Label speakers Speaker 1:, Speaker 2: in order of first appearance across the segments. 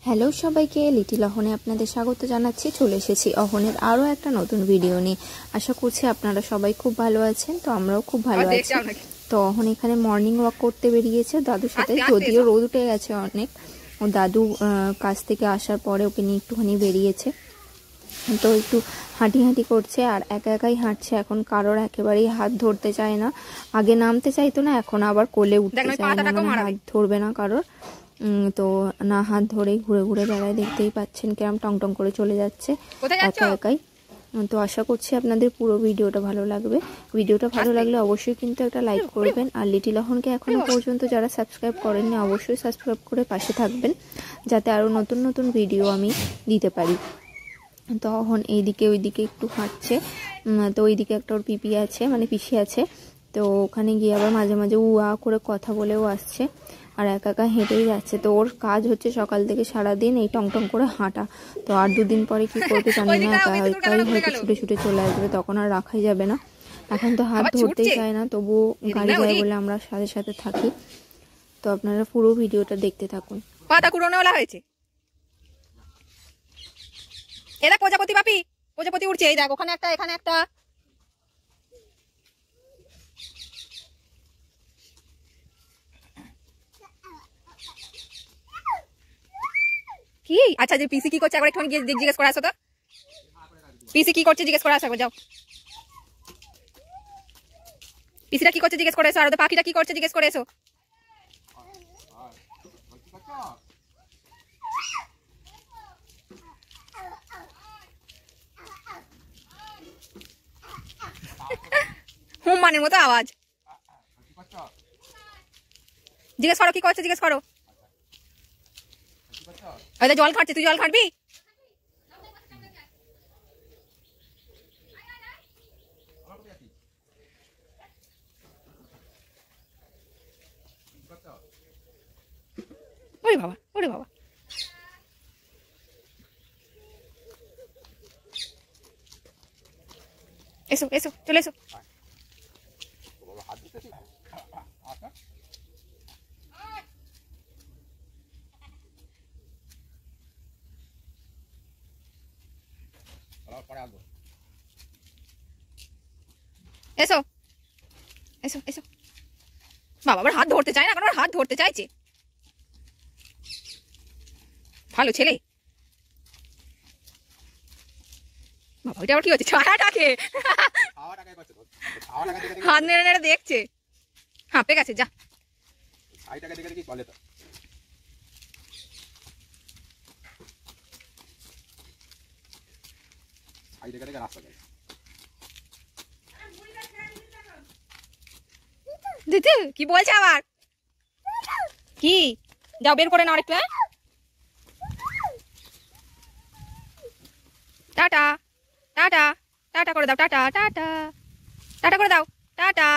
Speaker 1: Hello সবাইকে, little অহনে আপনাদের স্বাগত জানাচ্ছি। চলে এসেছি অহনের আরও একটা নতুন ভিডিও নিয়ে। আশা করছি আপনারা সবাই খুব ভালো আছেন, তো আমরাও খুব ভালো আছি। তো অহন এখানে মর্নিং ওয়াক করতে বেরিয়েছে দাদুর সাথে, যদিও রোদ উঠে গেছে অনেক। ও দাদু কাজ থেকে আসার পরে ওকে নিয়ে একটুখানি বেরিয়েছে, তো একটু হাঁটি হাঁটি করছে আর একা একাই হাঁটছে। এখন কারোর একেবারেই হাত ধরতে চায় না, আগে নামতে চাইতো না, এখন আবার কোলে উঠতে চায় না, মানে হাত ধরবে না কারোর। তো না, হাত ধরেই ঘুরে ঘুরে বেড়ায়। দেখতেই পাচ্ছেন কেমন টং টং করে চলে যাচ্ছে একা একাই। তো আশা করছি আপনাদের পুরো ভিডিওটা ভালো লাগবে। ভিডিওটা ভালো লাগলে অবশ্যই কিন্তু একটা লাইক করবেন, আর লিটিল অহনকে এখনো পর্যন্ত যারা সাবস্ক্রাইব করেননি অবশ্যই সাবস্ক্রাইব করে পাশে থাকবেন, যাতে আরও নতুন নতুন ভিডিও আমি দিতে পারি। তো অহন এইদিকে ওইদিকে একটু হাঁটছে। তো ওইদিকে একটা ওর পিপি আছে, মানে পিসি আছে, তো ওখানে গিয়ে আবার মাঝে মাঝে উয়া করে কথা বলেও আসছে, আর একা একা হেঁটেই যাচ্ছে। তো ওর কাজ হচ্ছে সকাল থেকে সারাদিন এই টং টং করে হাঁটা। তো আর দুদিন পরে কি করবে জানি না, একাই হয়তো ছুটে ছুটে চলে আসবে, তখন আর রাখাই যাবে না। এখন তো হাত ধরতেই চায় না, তবুও গাড়ি যায় বলে আমরা সাথে সাথে থাকি। তো আপনারা পুরো ভিডিওটা দেখতে থাকুন।
Speaker 2: পাতা কুড়োনোওয়ালা হয়েছে। এই দেখ প্রজাপতি, বাপি প্রজাপতি উড়ছে। এই দেখ ওখানে একটা, এখানে একটা। কি আচ্ছা, যে পিসি কি করছে একবার একটু জিজ্ঞেস করে আসো তো। পিসি কি করছে জিজ্ঞেস করে আসো, যাও। পিসিটা কি করছে জিজ্ঞেস করে এসো, আর ওদের পাখিটা কি করছে জিজ্ঞেস করে এসো। হুম্মানের মতো আওয়াজ। জিজ্ঞেস করো কি করছে, জিজ্ঞেস করো। ওদের জল খাটছে, তুই জল খাটবি? ওরে বাবা, ওরে বাবা। এসো এসো, চলে এসো। এসো এসো এসো। বাবা আবার হাত ধরতে চায় না, এখন হাত ধরতে চাইছে। ভালো ছেলে। বাবা ওইটা আবার কি হচ্ছে? ছাড়াটাকে হাত নেড়ে নেড়ে দেখছে, হাঁপে গেছে। যা দিদি কি বলছে আবার? কি যাও বের করে নাও একটু। হ্যাঁ, টাটা টাটা টাটা করে দাও, টাটা টাটা টাটা করে দাও, টাটা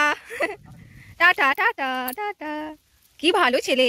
Speaker 2: টাটা টাটা টাটা। কি ভালো ছেলে।